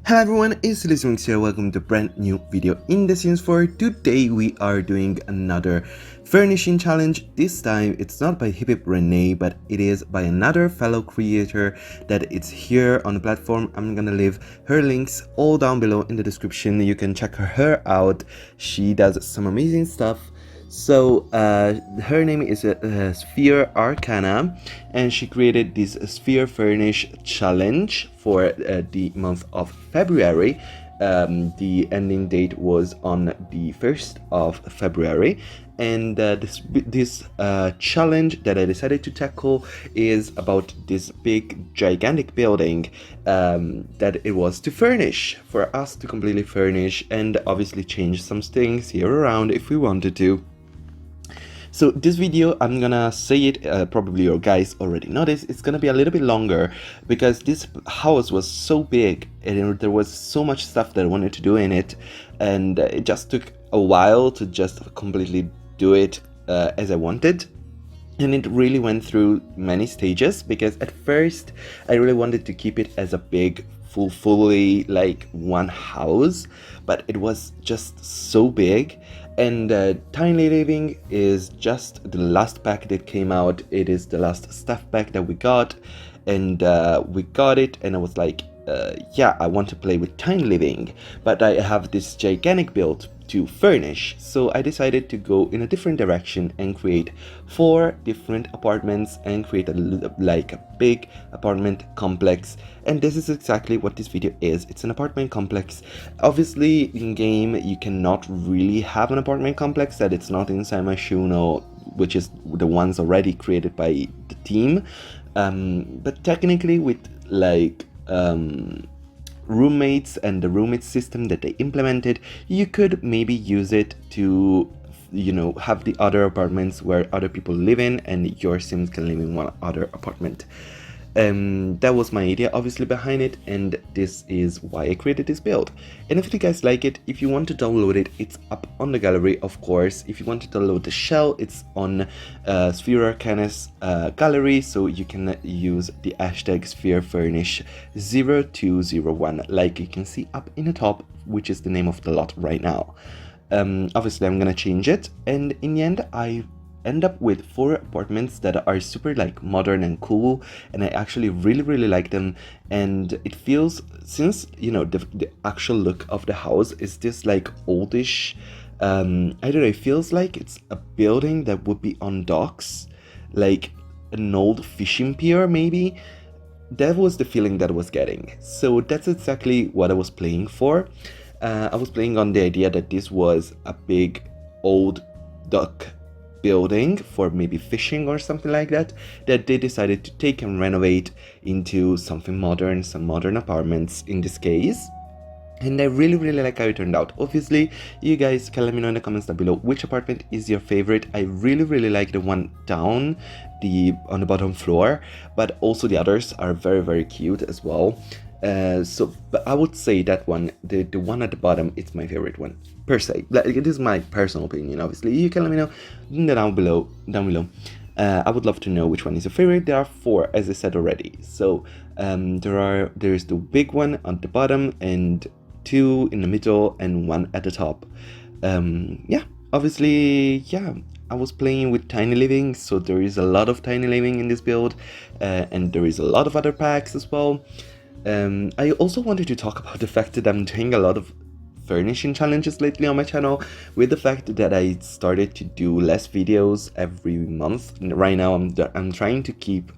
Hello everyone, it's Simmuz here. Welcome to a brand new video in the Sims 4. Today we are doing another furnishing challenge. This time it's not by Hip Renee, but it is by another fellow creator that it's here on the platform. I'm gonna leave her links all down below in the description. You can check her out. She does some amazing stuff. So her name is Sphere Arcana, and she created this Sphere Furnish challenge for the month of February. The ending date was on the 1st of February, and this challenge that I decided to tackle is about this big gigantic building that it was to furnish, for us to completely furnish and obviously change some things here around if we wanted to. So this video, I'm gonna say it, probably you guys already noticed, it's gonna be a little bit longer because this house was so big and there was so much stuff that I wanted to do in it, and it just took a while to just completely do it as I wanted. And it really went through many stages because at first I really wanted to keep it as a big fully like one house, but it was just so big. And Tiny Living is just the last pack that came out. It is the last stuff pack that we got, and we got it, and I was like, yeah, I want to play with Tiny Living, but I have this gigantic build to furnish. So I decided to go in a different direction and create 4 different apartments and create a big apartment complex. And this is exactly what this video is. It's an apartment complex. Obviously in game you cannot really have an apartment complex that it's not inside my Shuno, which is the ones already created by the team, but technically with like roommates and the roommate system that they implemented, you could maybe use it to, you know, have the other apartments where other people live in and your Sims can live in one other apartment. That was my idea obviously behind it, and this is why I created this build. And if you guys like it, if you want to download it, it's up on the gallery, of course. If you want to download the shell, it's on Sphere Arcana's gallery, so you can use the hashtag SphereFurnish0201, like you can see up in the top, which is the name of the lot right now. Obviously I'm gonna change it, and in the end I end up with 4 apartments that are super like modern and cool, and I actually really like them. And it feels, since you know the actual look of the house is this like oldish, I don't know, it feels like it's a building that would be on docks, like an old fishing pier maybe. That was the feeling that I was getting, so that's exactly what I was playing for. I was playing on the idea that this was a big old dock building for maybe fishing or something like that, that they decided to take and renovate into something modern, some modern apartments in this case. And I really like how it turned out. Obviously you guys can let me know in the comments down below which apartment is your favorite. I really like the one down on the bottom floor, but also the others are very cute as well. But I would say that one, the one at the bottom, it's my favorite one per se. Like, it is my personal opinion. Obviously you can let me know down below. I would love to know which one is your favorite. There are 4, as I said already. So there's the big one at the bottom, and 2 in the middle, and 1 at the top. Yeah, obviously, yeah, I was playing with Tiny Living, so there is a lot of Tiny Living in this build, and there is a lot of other packs as well. I also wanted to talk about the fact that I'm doing a lot of furnishing challenges lately on my channel, with the fact that I started to do less videos every month. Right now I'm trying to keep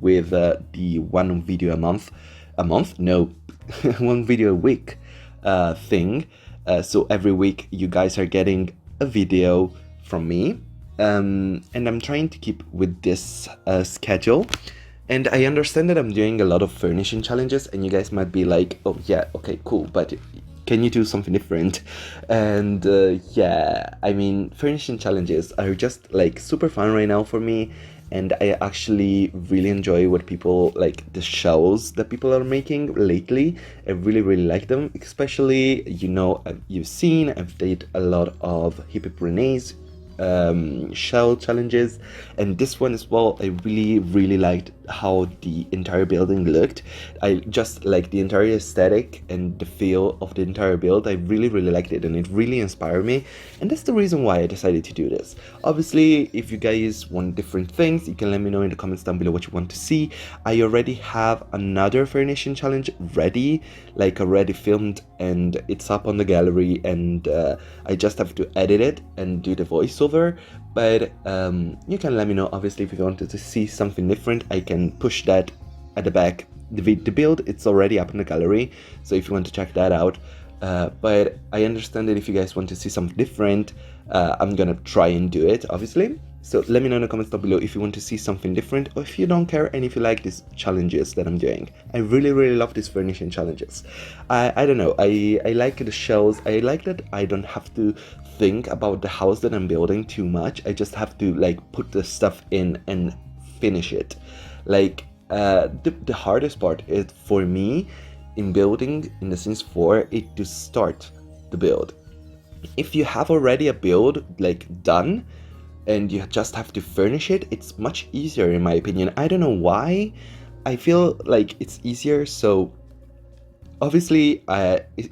with the 1 video a month, no, 1 video a week thing. So every week you guys are getting a video from me, and I'm trying to keep with this schedule. And I understand that I'm doing a lot of furnishing challenges, and you guys might be like, oh yeah, okay, cool, but can you do something different? And yeah, I mean, furnishing challenges are just like super fun right now for me, and I actually really enjoy what people like, the shells that people are making lately. I really like them, especially, you know, you've seen I've did a lot of Hip Renee's shell challenges, and this one as well. I really liked how the entire building looked. I just like the entire aesthetic and the feel of the entire build. I really liked it, and it really inspired me, and that's the reason why I decided to do this. Obviously, if you guys want different things, you can let me know in the comments down below what you want to see. I already have another furnishing challenge ready, like already filmed, and it's up on the gallery, and I just have to edit it and do the voiceover. But you can let me know, obviously, if you wanted to see something different. I can push that at the back. The build, it's already up in the gallery, so if you want to check that out. But I understand that if you guys want to see something different, I'm gonna try and do it, obviously. So let me know in the comments down below if you want to see something different, or if you don't care, and if you like these challenges that I'm doing. I really love these furnishing challenges. I don't know, I like the shells. I like that I don't have to think about the house that I'm building too much. I just have to like put the stuff in and finish it. Like the hardest part is for me in building in The Sims 4 is to start the build. If you have already a build like done and you just have to furnish it, it's much easier in my opinion. I don't know why. I feel like it's easier. So obviously,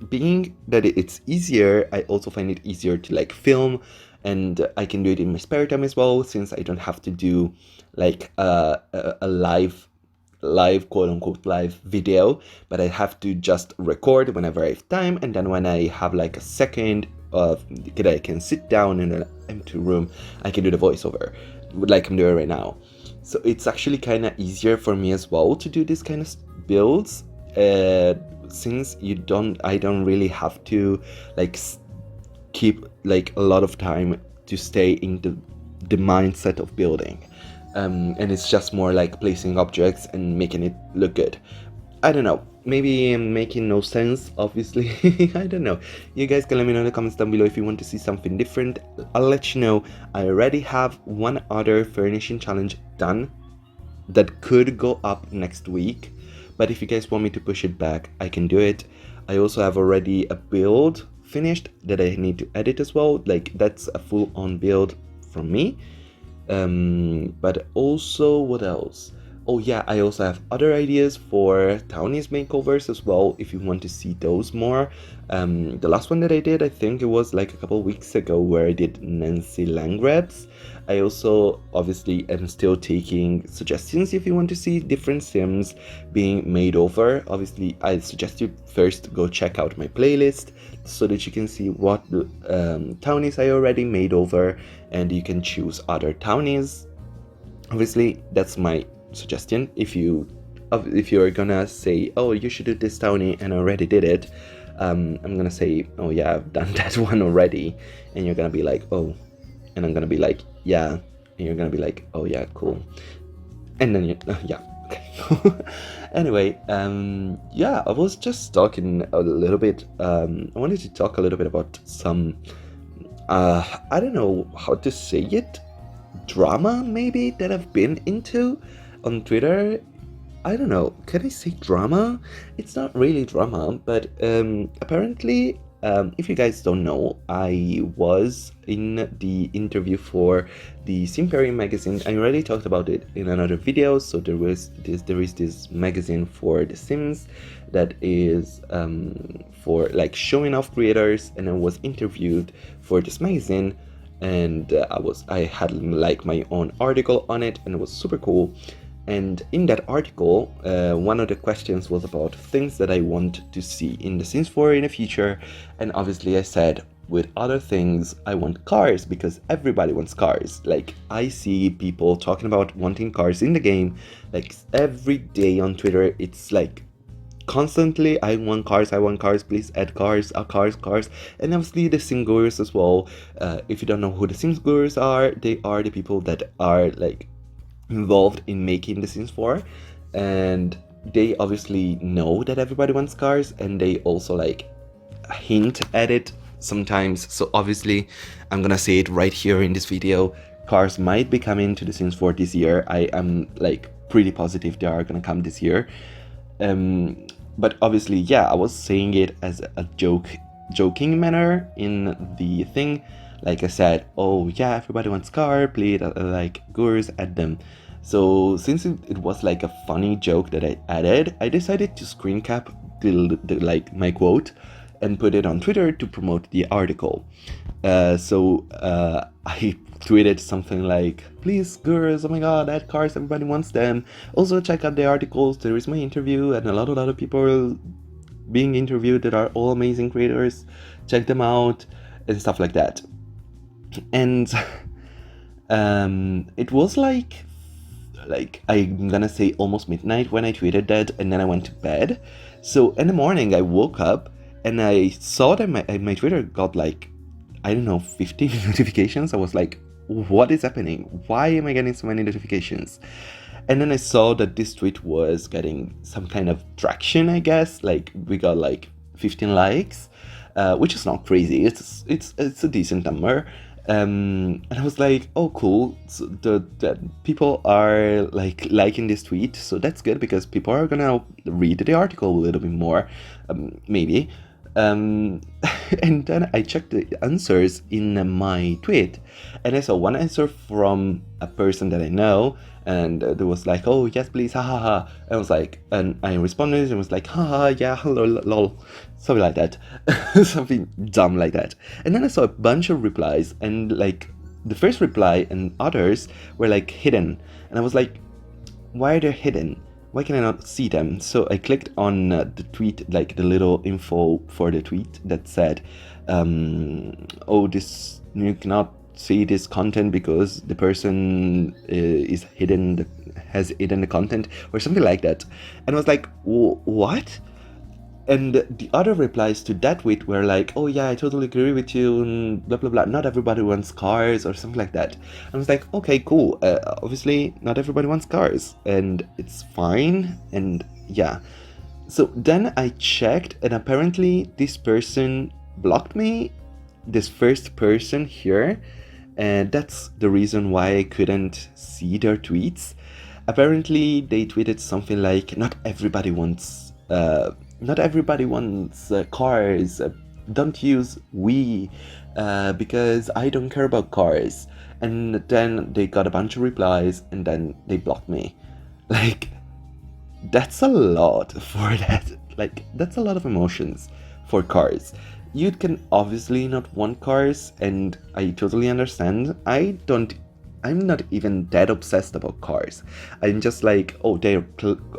being that it's easier, I also find it easier to like film, and I can do it in my spare time as well, since I don't have to do like a live quote unquote live video, but I have to just record whenever I have time, and then when I have like a second that I can sit down in an empty room, I can do the voiceover like I'm doing right now. So it's actually kind of easier for me as well to do this kind of builds, since I don't really have to like keep like a lot of time to stay in the mindset of building. And it's just more like placing objects and making it look good. I don't know, maybe I'm making no sense, obviously. I don't know. You guys can let me know in the comments down below if you want to see something different. I'll let you know. I already have one other furnishing challenge done that could go up next week, but if you guys want me to push it back, I can do it. I also have already a build finished that I need to edit as well. Like that's a full-on build from me. But also, what else? Oh yeah, I also have other ideas for townies makeovers as well, if you want to see those more. The last one that I did, I think it was like a couple weeks ago, where I did Nancy Langreb's. I also obviously am still taking suggestions if you want to see different Sims being made over. Obviously, I suggest you first go check out my playlist so that you can see what townies I already made over, and you can choose other townies. Obviously, that's my suggestion. If you're gonna say, oh, you should do this townie, and I already did it, I'm gonna say, oh yeah, I've done that one already, and you're gonna be like, oh, and I'm gonna be like, yeah, and you're gonna be like, oh yeah, cool, and then you yeah, okay. Anyway, yeah, I was just talking a little bit. I wanted to talk a little bit about some I don't know how to say it, drama maybe that I've been into on Twitter. I don't know, can I say drama? It's not really drama, but apparently, if you guys don't know, I was in the interview for the Simperium magazine. I already talked about it in another video. So there is this magazine for The Sims that is for like showing off creators, and I was interviewed for this magazine, and I had like my own article on it, and it was super cool. And in that article, one of the questions was about things that I want to see in The Sims 4 in the future. And obviously I said, with other things, I want cars, because everybody wants cars. Like, I see people talking about wanting cars in the game, like every day on Twitter. It's like constantly, I want cars, please add cars, cars. And obviously the Sim gurus as well. If you don't know who the Sims gurus are, they are the people that are like involved in making The Sims 4, and they obviously know that everybody wants cars, and they also like hint at it sometimes. So obviously I'm gonna say it right here in this video, cars might be coming to The Sims 4 this year. I am like pretty positive they are gonna come this year. But obviously, yeah, I was saying it as a joking manner in the thing. Like I said, oh yeah, everybody wants car, please like gurus, add them. So since it was like a funny joke that I added, I decided to screen cap like my quote and put it on Twitter to promote the article. I tweeted something like, please gurus, oh my god, add cars, everybody wants them. Also check out the articles, there is my interview and a lot of people being interviewed that are all amazing creators. Check them out and stuff like that. And it was like I'm gonna say almost midnight when I tweeted that, and then I went to bed. So in the morning I woke up and I saw that my Twitter got like, I don't know, 50 notifications. I was like, what is happening? Why am I getting so many notifications? And then I saw that this tweet was getting some kind of traction, I guess. Like we got like 15 likes, which is not crazy. It's a decent number. And I was like, oh cool, so the people are like liking this tweet, so that's good because people are gonna read the article a little bit more, maybe. And then I checked the answers in my tweet, and I saw one answer from a person that I know, and there was like, oh yes please, ha. I was like, and I responded and was like, haha, yeah, hello, lol, something like that. Something dumb like that. And then I saw a bunch of replies, and like the first reply and others were like hidden, and I was like, why are they hidden? Why can I not see them? So I clicked on the tweet, like the little info for the tweet that said, oh, this, you cannot see this content because the person has hidden the content or something like that. And I was like, what? And the other replies to that tweet were like, oh yeah, I totally agree with you, and blah blah blah, not everybody wants cars or something like that. I was like, okay, cool, obviously not everybody wants cars, and it's fine, and yeah. So then I checked, and apparently this person blocked me, this first person here, and that's the reason why I couldn't see their tweets. Apparently they tweeted something like, not everybody wants cars, don't use we, because I don't care about cars. And then they got a bunch of replies, and then they blocked me. Like, that's a lot for that. Like, that's a lot of emotions for cars. You can obviously not want cars, and I totally understand. I'm not even that obsessed about cars. I'm just like, oh, they're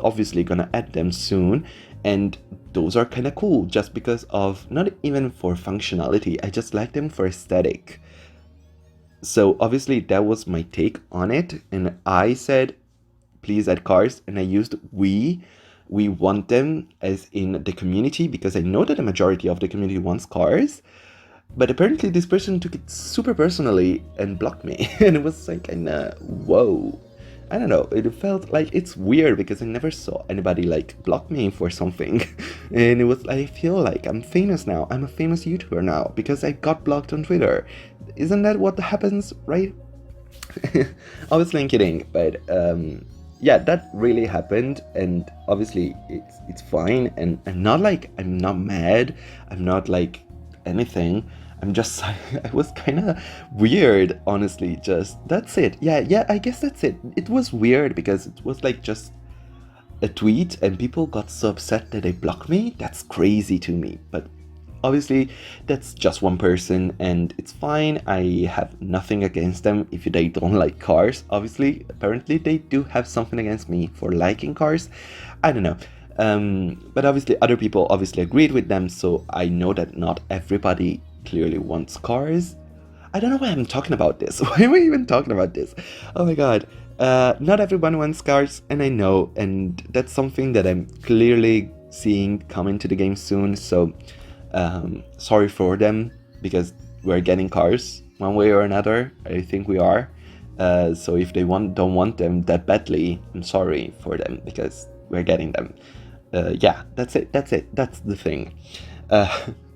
obviously gonna add them soon, and those are kind of cool just because of, not even for functionality, I just like them for aesthetic. So obviously that was my take on it, and I said, please add cars, and I used we want them as in the community, because I know that the majority of the community wants cars. But apparently this person took it super personally and blocked me. And it was like, whoa. I don't know, it felt like, it's weird because I never saw anybody like block me for something. And it was, I feel like I'm famous now. I'm a famous YouTuber now because I got blocked on Twitter. Isn't that what happens, right? Obviously I'm kidding, but yeah, that really happened, and obviously it's fine, and I'm not mad, I'm not like anything. I'm just, I was kind of weird, honestly. Just, that's it. Yeah, I guess that's it. It was weird because it was like just a tweet and people got so upset that they blocked me. That's crazy to me. But obviously, that's just one person and it's fine. I have nothing against them if they don't like cars. Obviously, apparently they do have something against me for liking cars. I don't know. But obviously other people obviously agreed with them, so I know that not everybody clearly wants cars. I don't know why I'm talking about this. Why am I even talking about this? Oh my god. Not everyone wants cars, and I know, and that's something that I'm clearly seeing come into the game soon, so sorry for them, because we're getting cars one way or another. I think we are. So if they don't want them that badly, I'm sorry for them, because we're getting them. Yeah, that's it. That's the thing.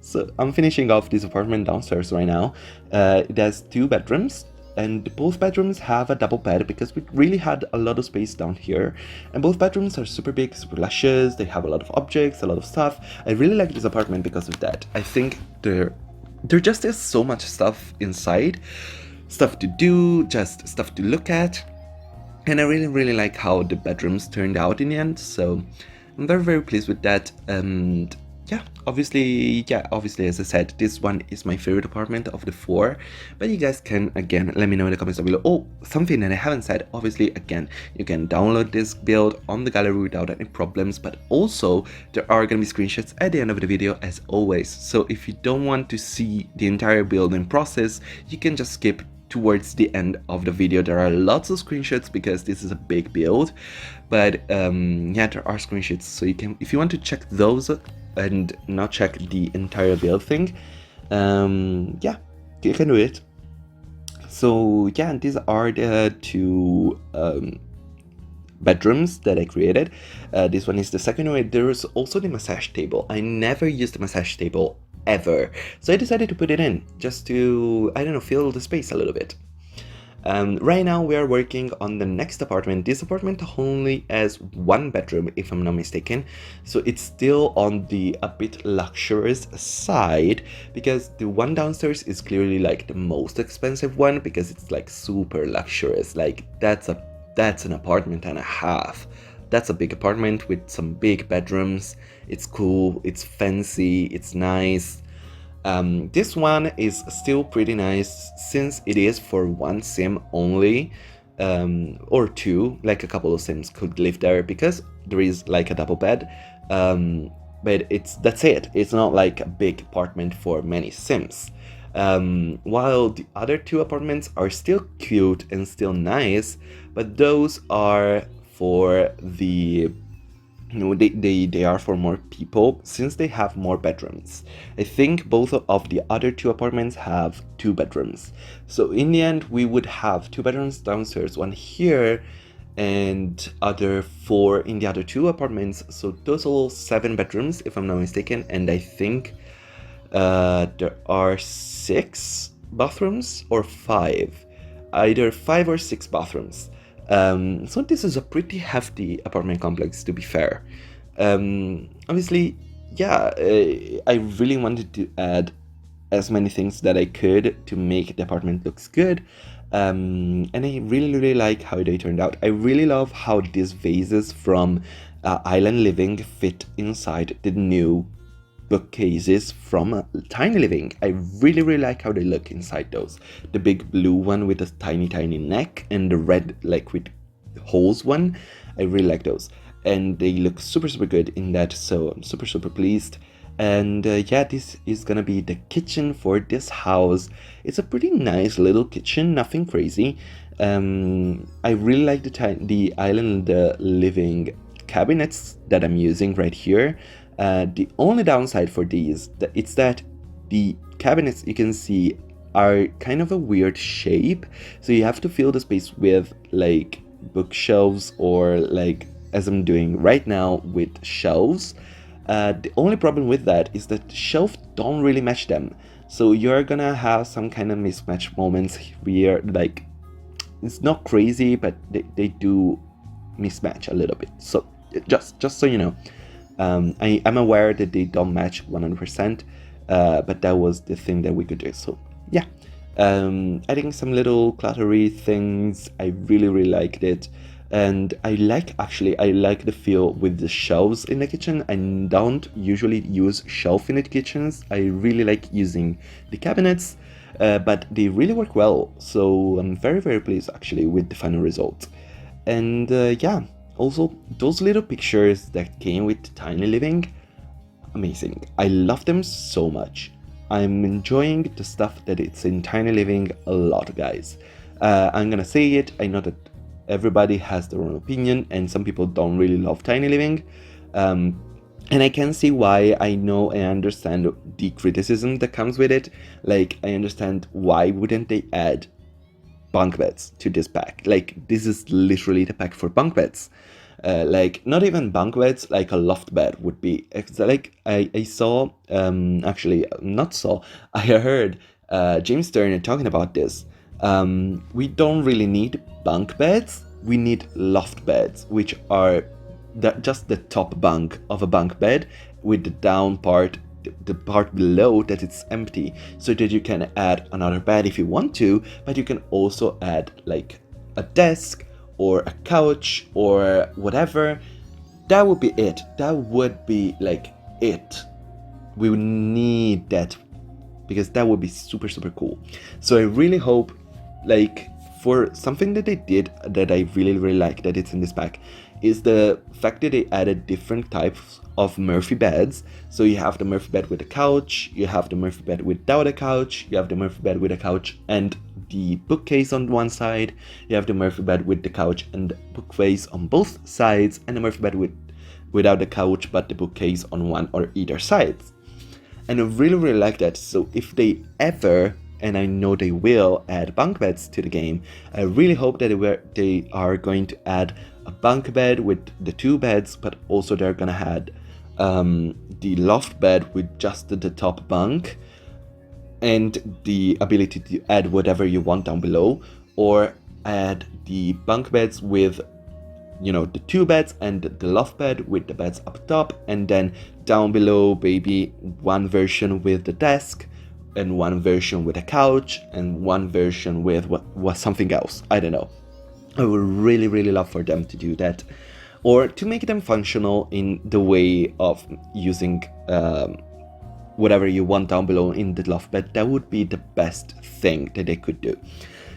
So I'm finishing off this apartment downstairs right now. It has 2 bedrooms, and both bedrooms have a double bed because we really had a lot of space down here. And both bedrooms are super big, super luscious. They have a lot of objects, a lot of stuff. I really like this apartment because of that. I think the there just is so much stuff inside, stuff to do, just stuff to look at. And I really like how the bedrooms turned out in the end, so I'm very pleased with that. And obviously, as I said, this one is my favorite apartment of the 4, but you guys can, again, let me know in the comments down below. Oh, something that I haven't said, obviously, again, you can download this build on the gallery without any problems, but also there are gonna be screenshots at the end of the video as always. So if you don't want to see the entire building process, you can just skip towards the end of the video. There are lots of screenshots because this is a big build, but there are screenshots, so you can, if you want to check those and not check the entire build thing, you can do it. So these are the 2 bedrooms that I created. This one is the second one. There is also the massage table. I never used the massage table ever, so I decided to put it in just to, I don't know, fill the space a little bit. Right now we are working on the next apartment. This apartment only has 1 bedroom, if I'm not mistaken, so it's still on the a bit luxurious side, because the one downstairs is clearly like the most expensive one, because it's like super luxurious. Like that's an apartment and a half. That's a big apartment with some big bedrooms. It's cool, it's fancy, it's nice. This one is still pretty nice since it is for 1 sim only, or 2, like a couple of sims could live there because there is like a double bed, but that's it. It's not like a big apartment for many sims. While the other 2 apartments are still cute and still nice, but those are for the, they are for more people since they have more bedrooms. I think both of the other 2 apartments have 2 bedrooms. So in the end, we would have 2 bedrooms downstairs, 1 here, and other 4 in the other 2 apartments. So total 7 bedrooms, if I'm not mistaken. And I think there are 6 bathrooms or 5, either 5 or 6 bathrooms. So this is a pretty hefty apartment complex, to be fair. Obviously, I really wanted to add as many things that I could to make the apartment looks good. And I really like how they turned out. I really love how these vases from Island Living fit inside the new bookcases from Tiny Living. I really like how they look inside those. The big blue one with a tiny neck and the red like with holes one. I really like those, and they look super good in that, so I'm super pleased. And this is gonna be the kitchen for this house. It's a pretty nice little kitchen, nothing crazy. I really like the Island Living cabinets that I'm using right here. The only downside for these, it's that the cabinets you can see are kind of a weird shape, so you have to fill the space with like bookshelves or like, as I'm doing right now, with shelves. The only problem with that is that the shelves don't really match them, so you're gonna have some kind of mismatch moments here. Like, it's not crazy, but they do mismatch a little bit, so just so you know. I'm aware that they don't match 100%, but that was the thing that we could do. So adding some little cluttery things, I really liked it. And I like the feel with the shelves in the kitchen. I don't usually use shelf in the kitchens. I really like using the cabinets, but they really work well. So I'm very pleased actually with the final result. And also, those little pictures that came with Tiny Living, amazing. I love them so much. I'm enjoying the stuff that it's in Tiny Living a lot, guys. I'm gonna say it, I know that everybody has their own opinion, and some people don't really love Tiny Living. And I can see why. I know and understand the criticism that comes with it. Like, I understand why wouldn't they add bunk beds to this pack. Like, this is literally the pack for bunk beds. Like, not even bunk beds, like a loft bed would be. Like, I saw, actually, not saw, I heard James Turner talking about this. We don't really need bunk beds, we need loft beds, which are just the top bunk of a bunk bed, with the down part the part below that it's empty, so that you can add another bed if you want to, but you can also add like a desk or a couch or whatever. That would be it. That would be like it. We would need that, because that would be super cool. So I really hope, like, for something that they did that I really like that it's in this pack, is the fact that they added different types of Murphy beds. So you have the Murphy bed with a couch, you have the Murphy bed without a couch, you have the Murphy bed with a couch and the bookcase on one side, you have the Murphy bed with the couch and the bookcase on both sides, and the Murphy bed without the couch but the bookcase on one or either side. And I really like that. So if they ever, and I know they will, add bunk beds to the game, I really hope that they are going to add a bunk bed with the 2 beds, but also they're gonna add the loft bed with just the top bunk, and the ability to add whatever you want down below, or add the bunk beds with, you know, the 2 beds and the loft bed with the beds up top, and then down below maybe one version with the desk and one version with a couch and one version with what something else. I don't know. I would really love for them to do that, or to make them functional in the way of using whatever you want down below in the loft bed. That would be the best thing that they could do.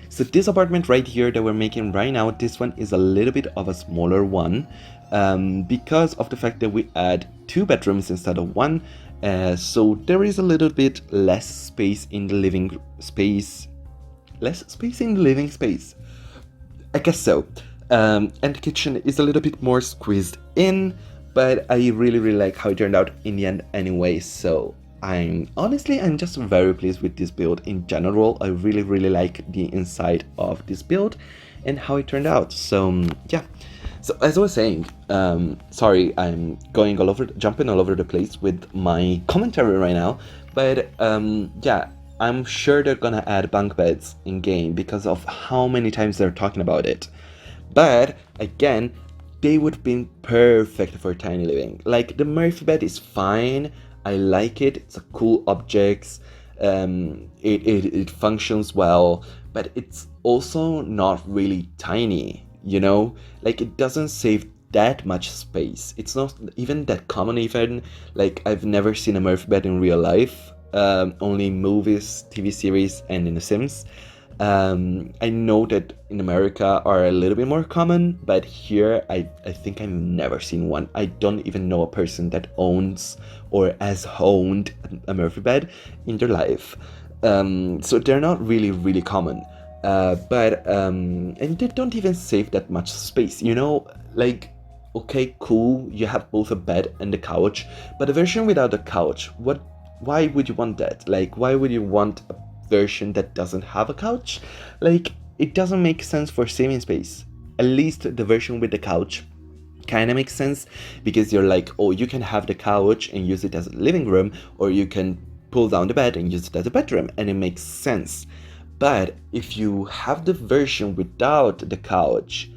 So this apartment right here that we're making right now, this one is a little bit of a smaller one, because of the fact that we add 2 bedrooms instead of 1. So there is a little bit less space in the living space. Less space in the living space, I guess so. And the kitchen is a little bit more squeezed in, but I really like how it turned out in the end anyway. So I'm just very pleased with this build in general. I really like the inside of this build and how it turned out. So yeah. So as I was saying, sorry, I'm jumping all over the place with my commentary right now, but yeah, I'm sure they're gonna add bunk beds in game because of how many times they're talking about it. But again, they would have been perfect for tiny living. Like, the Murphy bed is fine. I like it. It's a cool object. It functions well, but it's also not really tiny, you know? Like, it doesn't save that much space. It's not even that common even. Like, I've never seen a Murphy bed in real life. Only movies, TV series, and in The Sims. I know that in America are a little bit more common, but here I think I've never seen one. I don't even know a person that owns or has owned a Murphy bed in their life. So they're not really common. But and they don't even save that much space, you know? Like, okay, cool, you have both a bed and a couch, but a version without a couch, why would you want that? Like, why would you want a version that doesn't have a couch? Like, it doesn't make sense for saving space. At least the version with the couch kind of makes sense, because you're like, oh, you can have the couch and use it as a living room, or you can pull down the bed and use it as a bedroom, and it makes sense. But if you have the version without the couch,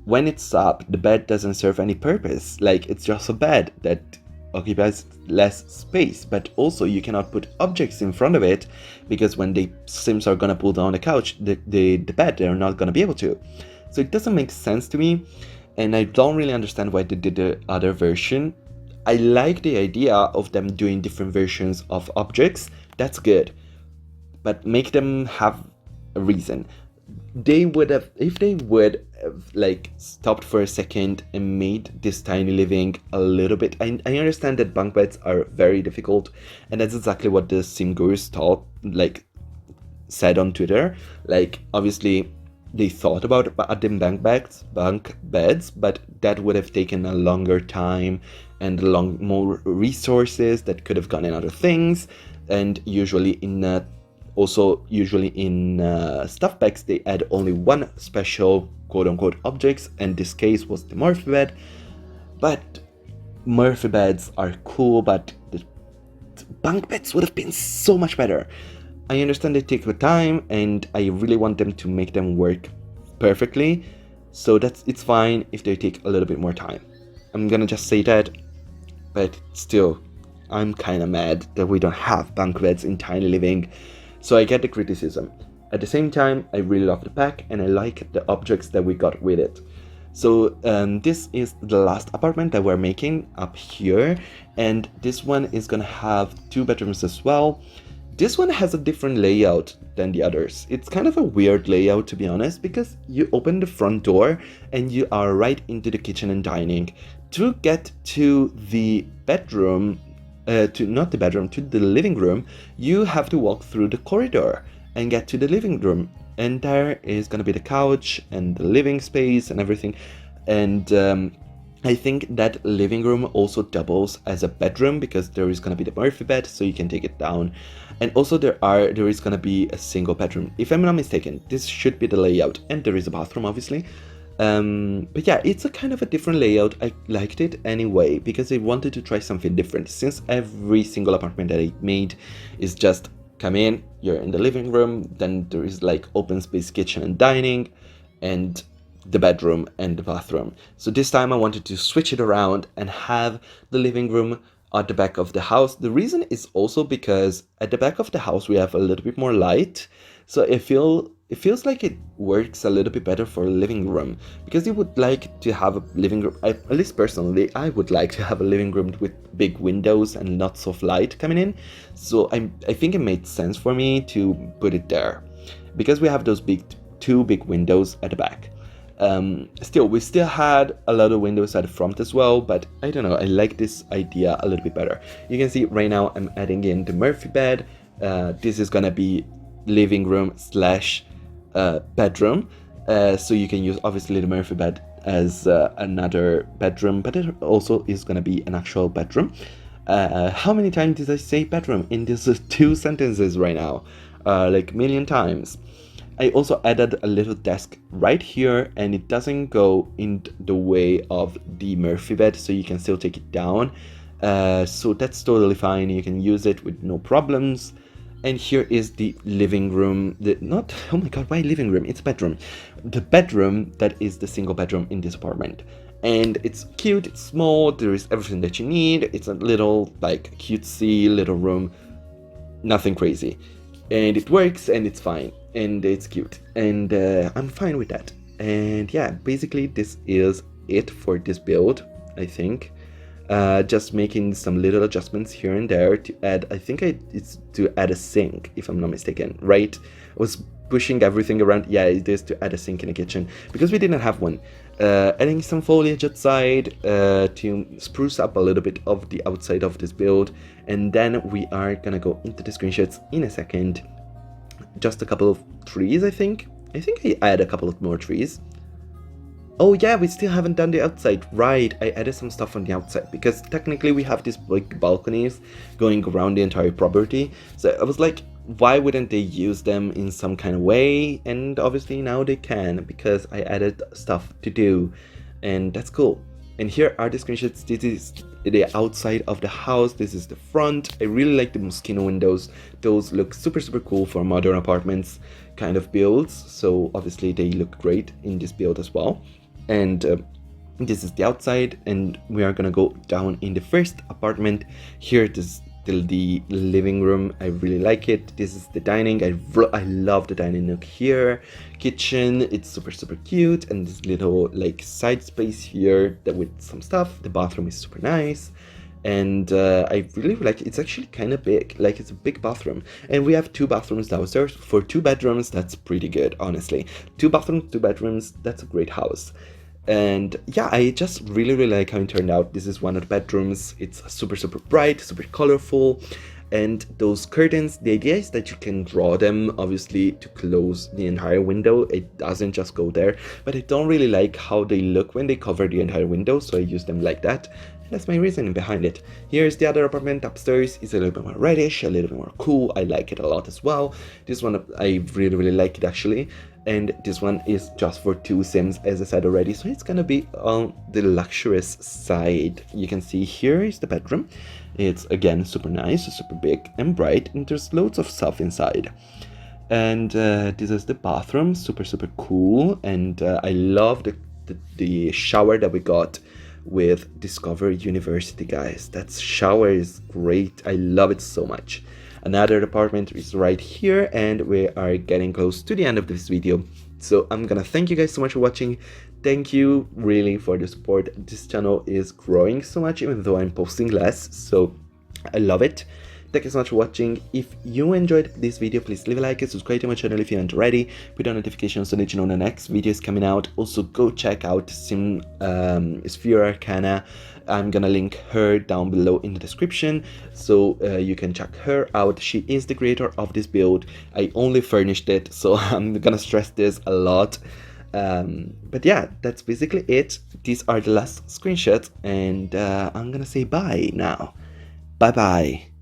when it's up, the bed doesn't serve any purpose. Like, it's just a bed that occupies less space, but also you cannot put objects in front of it, because when the Sims are gonna pull down the couch, the bed, they're not gonna be able to. So it doesn't make sense to me, and I don't really understand why they did the other version. I like the idea of them doing different versions of objects. That's good, but make them have a reason. They would have, if they would have like stopped for a second and made this tiny living a little bit. I understand that bunk beds are very difficult, and that's exactly what the Sim Gurus said on Twitter. Like, obviously they thought about adding bunk beds, but that would have taken a longer time and more resources that could have gone in other things. And usually in stuff packs, they add only one special quote-unquote objects, and this case was the Murphy bed. But Murphy beds are cool, but the bunk beds would have been so much better. I understand they take the time, and I really want them to make them work perfectly, so it's fine if they take a little bit more time. I'm gonna just say that, but still, I'm kind of mad that we don't have bunk beds in tiny living, so I get the criticism. At the same time, I really love the pack and I like the objects that we got with it. So this is the last apartment that we're making up here, and this one is gonna have 2 bedrooms as well. This one has a different layout than the others. It's kind of a weird layout, to be honest, because you open the front door and you are right into the kitchen and dining. To get to the bedroom, to the living room, you have to walk through the corridor and get to the living room. And there is gonna be the couch and the living space and everything. And I think that living room also doubles as a bedroom because there is gonna be the Murphy bed, so you can take it down. And also there is gonna be a single bedroom. If I'm not mistaken, this should be the layout, and there is a bathroom, obviously. But yeah, it's a kind of a different layout. I liked it anyway because I wanted to try something different. Since every single apartment that I made is just come in, you're in the living room, then there is like open space kitchen and dining, and the bedroom and the bathroom. So this time I wanted to switch it around and have the living room at the back of the house. The reason is also because at the back of the house we have a little bit more light, so it feels like it works a little bit better for a living room, because you would like to have a living room, at least personally I would like to have a living room with big windows and lots of light coming in. So I think it made sense for me to put it there because we have those 2 big windows at the back. We still had a lot of windows at the front as well, but I don't know, I like this idea a little bit better. You can see right now I'm adding in the Murphy bed. This is gonna be living room slash bedroom, so you can use obviously the Murphy bed as another bedroom, but it also is gonna be an actual bedroom. How many times did I say bedroom in these 2 sentences right now? Like a million times. I also added a little desk right here, and it doesn't go in the way of the Murphy bed, so you can still take it down. So that's totally fine. You can use it with no problems. And here is the living room. Oh my god, why living room? It's bedroom. The bedroom that is the single bedroom in this apartment. And it's cute, it's small, there is everything that you need. It's a little like cutesy little room, nothing crazy. And it works and it's fine and it's cute, and I'm fine with that. And yeah, basically this is it for this build, I think. Just making some little adjustments here and there to add, it's to add a sink, if I'm not mistaken, right? I was pushing everything around. Yeah, it is to add a sink in the kitchen because we didn't have one. Adding some foliage outside to spruce up a little bit of the outside of this build, and then we are gonna go into the screenshots in a second. Just a couple of trees, I think I add a couple of more trees. Oh yeah, we still haven't done the outside, right? I added some stuff on the outside because technically we have these big balconies going around the entire property. So I was like, why wouldn't they use them in some kind of way? And obviously now they can because I added stuff to do, and that's cool. And here are the screenshots. This is the outside of the house, this is the front. I really like the Moschino windows. Those look super cool for modern apartments kind of builds, so obviously they look great in this build as well. And this is the outside, and we are gonna go down in the first apartment. Here this is the living room. I really like it. This is the dining. I love the dining nook here. Kitchen, it's super cute, and this little like side space here that with some stuff. The bathroom is super nice, and I really like it. It's actually kind of big, like it's a big bathroom, and we have 2 bathrooms downstairs. For 2 bedrooms, that's pretty good, honestly. 2 bathrooms, 2 bedrooms, that's a great house. And yeah, I just really like how it turned out. This is one of the bedrooms. It's super bright, super colorful, and those curtains, the idea is that you can draw them obviously to close the entire window. It doesn't just go there, but I don't really like how they look when they cover the entire window, so I use them like that. That's my reasoning behind it. Here's the other apartment upstairs. It's a little bit more reddish, a little bit more cool. I like it a lot as well. This one, I really like it actually. And this one is just for 2 Sims, as I said already, so it's gonna be on the luxurious side. You can see here is the bedroom. It's again super nice, super big and bright, and there's loads of stuff inside. And this is the bathroom, super cool, and I love the shower that we got with Discover University, guys. That shower is great. I love it so much. Another apartment is right here, and we are getting close to the end of this video. So I'm gonna thank you guys so much for watching. Thank you really for the support. This channel is growing so much, even though I'm posting less, so I love it. Thank you so much for watching. If you enjoyed this video, please leave a like and subscribe to my channel if you haven't already. Put on notifications so that you know the next video is coming out. Also, go check out Sphere Arcana. I'm gonna link her down below in the description, so you can check her out. She is the creator of this build. I only furnished it, so I'm gonna stress this a lot. But yeah, that's basically it. These are the last screenshots, and I'm gonna say bye now. Bye bye.